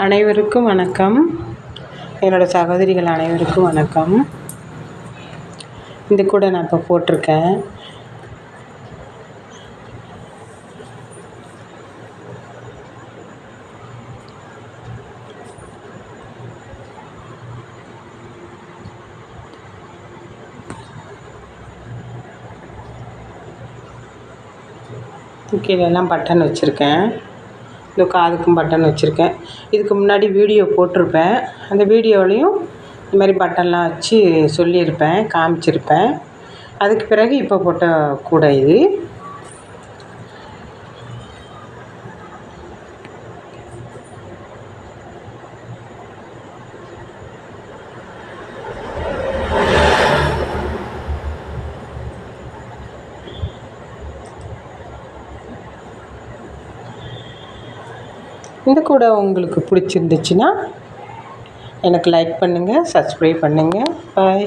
அனைவருக்கும் வணக்கம். என்னோடய சகோதரிகள் அனைவருக்கும் வணக்கம். இந்த கூட நான் இப்போ போட்டிருக்கேன். கீழெல்லாம் பட்டன் வச்சுருக்கேன். இந்த காதுக்கும் பட்டன் வச்சுருக்கேன். இதுக்கு முன்னாடி வீடியோ போட்டிருப்பேன். அந்த வீடியோவிலையும் இந்த மாதிரி பட்டன்லாம் வச்சு சொல்லியிருப்பேன், காமிச்சிருப்பேன். அதுக்கு பிறகு இப்போ போட்ட கூடை இது. இந்த கூடை உங்களுக்கு பிடிச்சிருந்துச்சுன்னா எனக்கு லைக் பண்ணுங்கள், சப்ஸ்கிரைப் பண்ணுங்கள். பாய்.